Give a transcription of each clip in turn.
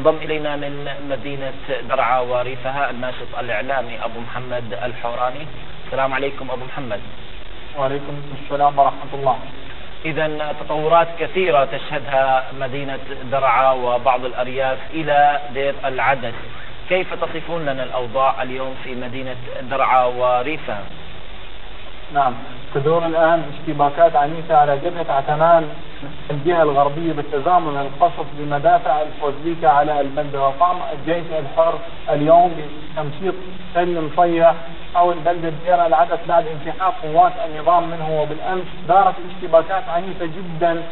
انضم إلينا من مدينة درعا وريفها الناشط الإعلامي أبو محمد الحوراني. السلام عليكم أبو محمد. وعليكم السلام ورحمة الله. إذا تطورات كثيرة تشهدها مدينة درعا وبعض الأرياف إلى دير العدس، كيف تصفون لنا الأوضاع اليوم في مدينة درعا وريفها؟ نعم، تدور الآن اشتباكات عنيفة على جبهة عتمان الجهة الغربية بالتزامن القصف بمدافع الفوزليكا على البلدة. وقام الجيش الحر اليوم بتمشيط سل مصيح حول بلدة دير العدس بعد انسحاب قوات النظام منه. وبالأمس دارت اشتباكات عنيفة جدا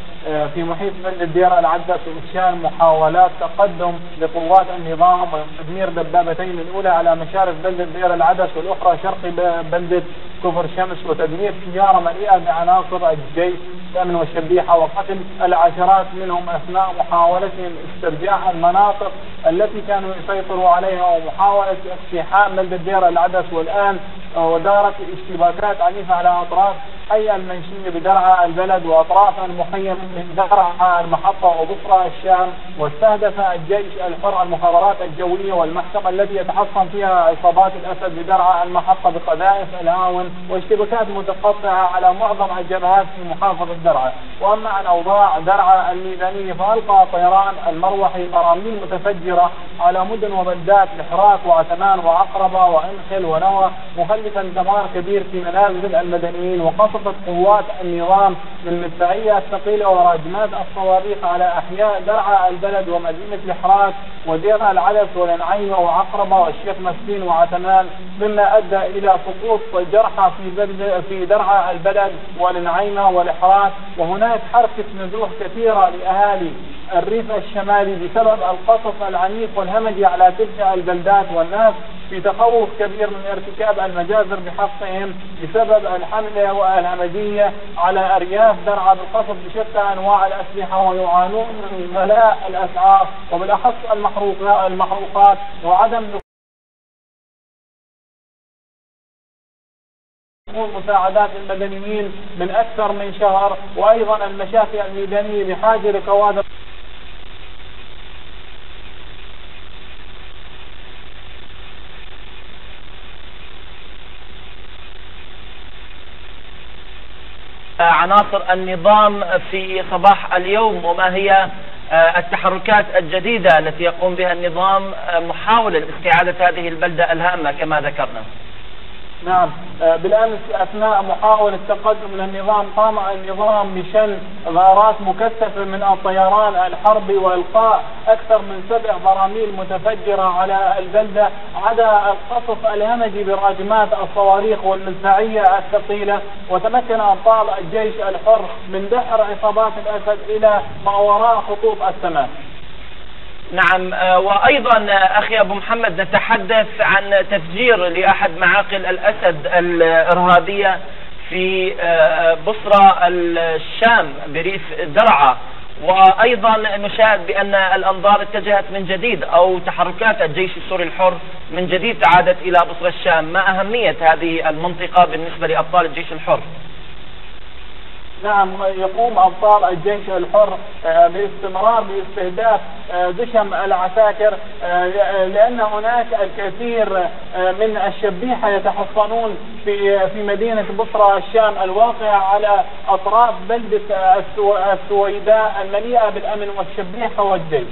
في محيط بلدة دير العدس وإفشال محاولات تقدم لقوات النظام وتدمير دبابتين، الأولى على مشارف بلدة دير العدس والأخرى شرقي بلدة كفر شمس، وتدمير سيارة مليئة بعناصر الجيش الأمن والشبيحة وقتل العشرات منهم أثناء محاولتهم استرجاع المناطق التي كانوا يسيطروا عليها ومحاولة اقتحام بلدة دير العدس. والآن ودارت اشتباكات عنيفة على أطراف حي المنشية بدرعا البلد وأطراف المخيم من درعا المحطة وبصرى الشام. واستهدف الجيش الحر المخابرات الجوية والمحكمة التي يتحصن فيها عصابات الأسد بدرعا المحطة بقذائف الهاون، واشتباكات متقطعة على معظم الجبهات في محافظة درعا. وأما عن أوضاع درعا الميدانية فألقى طيران المروحي براميل متفجرة على مدن وبلدات الحراك وعتمان وعقربة وإنخل ونوى، مخلفا دمار كبير في منازل المدنيين. وقصفت قوات النظام بالمدفعية الثقيلة وراجمات الصواريخ على أحياء درعا البلد ومدينة الحراك ودير العدس والنعيمة وعقربة والشيخ مسكين وعتمان، مما أدى إلى سقوط جرحى في درعا البلد والنعيمة والحراك. وهناك حركة نزوح كثيرة لأهالي الريف الشمالي بسبب القصف العنيف والهمجي على تلك البلدات، والناس في تخوف كبير من ارتكاب المجازر بحقهم بسبب الحملة والهمجية على أرياف درعا بالقصف بشتى أنواع الأسلحة، ويعانون من غلاء الأسعار وبالأخص المحروقات وعدم مساعدات المدنيين من أكثر من شهر. وأيضا المشافي الميدانية بحاجة لكوادر عناصر النظام في صباح اليوم، وما هي التحركات الجديدة التي يقوم بها النظام محاولة لاستعادة هذه البلدة الهامة كما ذكرنا؟ نعم، بالأمس أثناء محاولة التقدم للنظام قام النظام بشن غارات مكثفة من الطيران الحربي وإلقاء أكثر من 7 براميل متفجرة على البلدة، عدا القصف الهمجي براجمات الصواريخ والمدفعية الثقيلة. وتمكن أبطال الجيش الحر من دحر عصابات الأسد إلى ما وراء خطوط السماء. نعم، وأيضا أخي أبو محمد نتحدث عن تفجير لأحد معاقل الأسد الإرهابية في بصرى الشام بريف درعا، وأيضا نشاهد بأن الأنظار اتجهت من جديد أو تحركات الجيش السوري الحر من جديد عادت إلى بصرى الشام. ما أهمية هذه المنطقة بالنسبة لأبطال الجيش الحر؟ نعم، يقوم أبطال الجيش الحر باستمرار باستهداف دشم العساكر، لأن هناك الكثير من الشبيحة يتحصنون في مدينة بصرى الشام الواقعة على أطراف بلدة السويداء المليئة بالأمن والشبيحة والجيش.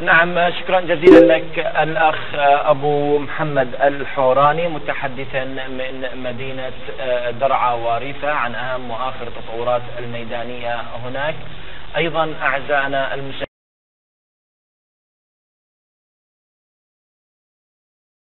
نعم، شكرا جزيلا لك الأخ أبو محمد الحوراني متحدثا من مدينة درعا وريفها عن أهم وآخر التطورات الميدانية هناك. أيضا أعزائنا المشاهدين